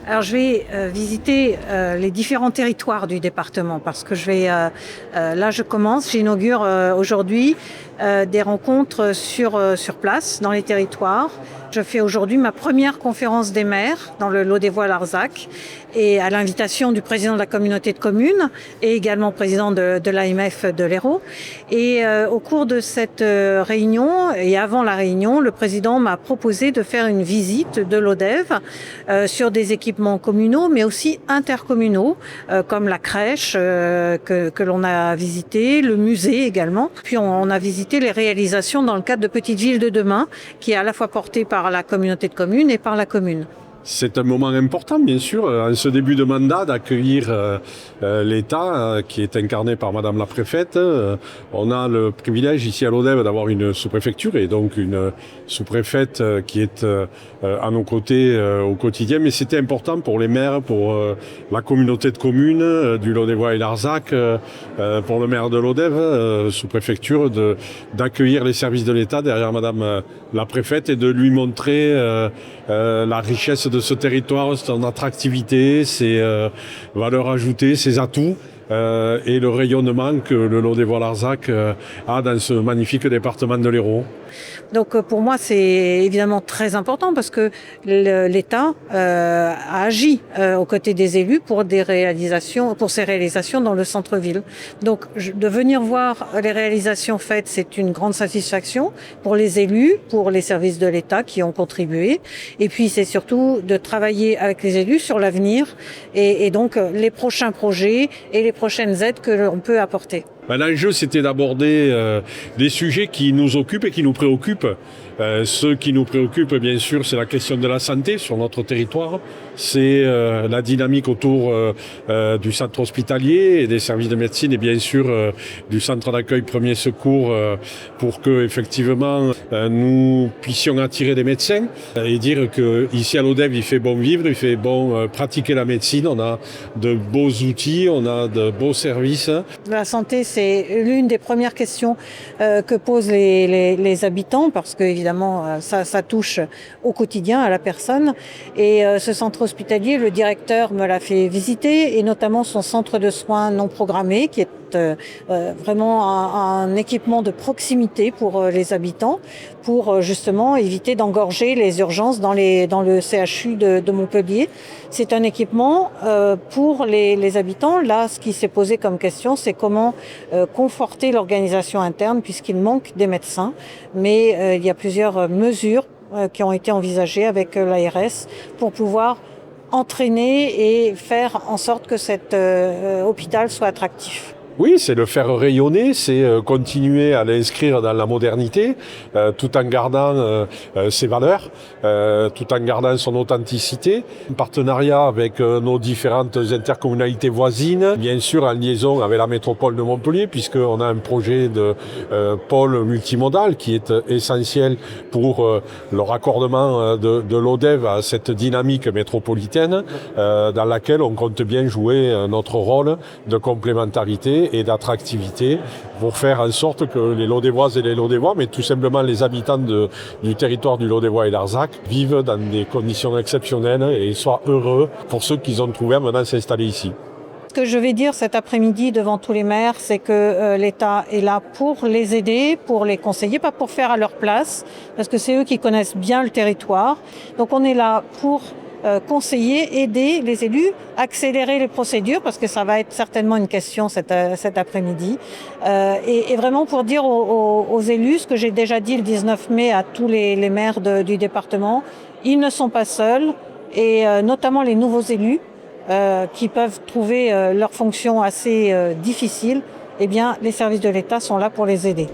Alors je vais visiter les différents territoires du département parce que là je commence, j'inaugure aujourd'hui des rencontres sur place dans les territoires. Je fais aujourd'hui ma première conférence des maires dans le Lot-des-Voies-Larzac et à l'invitation du président de la communauté de communes et également président de l'AMF de l'Hérault. Et au cours de cette réunion et avant la réunion, le président m'a proposé de faire une visite de l'ODEV sur des équipements communaux mais aussi intercommunaux comme la crèche que l'on a visité, le musée également. Puis on a visité les réalisations dans le cadre de Petites Villes de demain qui est à la fois portée par la communauté de communes et par la commune. C'est un moment important, bien sûr, en ce début de mandat, d'accueillir l'État qui est incarné par Madame la Préfète. On a le privilège ici à l'ODEV d'avoir une sous-préfecture et donc une sous-préfète qui est à nos côtés au quotidien. Mais c'était important pour les maires, pour la communauté de communes du Lot-des-Voies et Larzac, pour le maire de l'ODEV, sous-préfecture, d'accueillir les services de l'État derrière Madame la Préfète et de lui montrer la richesse de ce territoire, son attractivité, ses valeurs ajoutées, ses atouts et le rayonnement que le Lot-des-Voies-Larzac a dans ce magnifique département de l'Hérault. Donc pour moi c'est évidemment très important parce que l'État a agi aux côtés des élus pour ces réalisations dans le centre-ville. Donc de venir voir les réalisations faites, c'est une grande satisfaction pour les élus, pour les services de l'État qui ont contribué. Et puis c'est surtout de travailler avec les élus sur l'avenir et donc les prochains projets et les prochaines aides que l'on peut apporter. L'enjeu, c'était d'aborder des sujets qui nous occupent et qui nous préoccupent. Ce qui nous préoccupe, bien sûr, c'est la question de la santé sur notre territoire. C'est la dynamique autour du centre hospitalier et des services de médecine et bien sûr du centre d'accueil premier secours pour que effectivement nous puissions attirer des médecins et dire que ici à l'ODEV il fait bon vivre, il fait bon pratiquer la médecine. On a de beaux outils, on a de beaux services. La santé, c'est l'une des premières questions que posent les habitants parce que évidemment ça touche au quotidien à la personne. Et ce centre hospitalier, le directeur me l'a fait visiter et notamment son centre de soins non programmés qui est vraiment un équipement de proximité pour les habitants pour justement éviter d'engorger les urgences dans le CHU de Montpellier. C'est un équipement pour les habitants. Là, ce qui s'est posé comme question, c'est comment conforter l'organisation interne puisqu'il manque des médecins. Mais il y a plusieurs mesures qui ont été envisagées avec l'ARS pour pouvoir entraîner et faire en sorte que cet hôpital soit attractif. Oui, c'est le faire rayonner, c'est continuer à l'inscrire dans la modernité, tout en gardant ses valeurs, tout en gardant son authenticité. En partenariat avec nos différentes intercommunalités voisines, bien sûr en liaison avec la métropole de Montpellier, puisqu'on a un projet de pôle multimodal qui est essentiel pour le raccordement de l'ODEV à cette dynamique métropolitaine, dans laquelle on compte bien jouer notre rôle de complémentarité et d'attractivité pour faire en sorte que les Lot-des-Voises et les Lot-des-Vois, mais tout simplement les habitants du territoire du Lot-des-Voies et Larzac, vivent dans des conditions exceptionnelles et soient heureux pour ceux qu'ils ont trouvé à maintenant s'installer ici. Ce que je vais dire cet après-midi devant tous les maires, c'est que l'État est là pour les aider, pour les conseiller, pas pour faire à leur place, parce que c'est eux qui connaissent bien le territoire. Donc on est là pour conseiller, aider les élus, accélérer les procédures, parce que ça va être certainement une question cet après-midi, et vraiment pour dire aux élus, ce que j'ai déjà dit le 19 mai à tous les maires du département, ils ne sont pas seuls, et notamment les nouveaux élus, qui peuvent trouver leur fonction assez difficile, eh bien les services de l'État sont là pour les aider.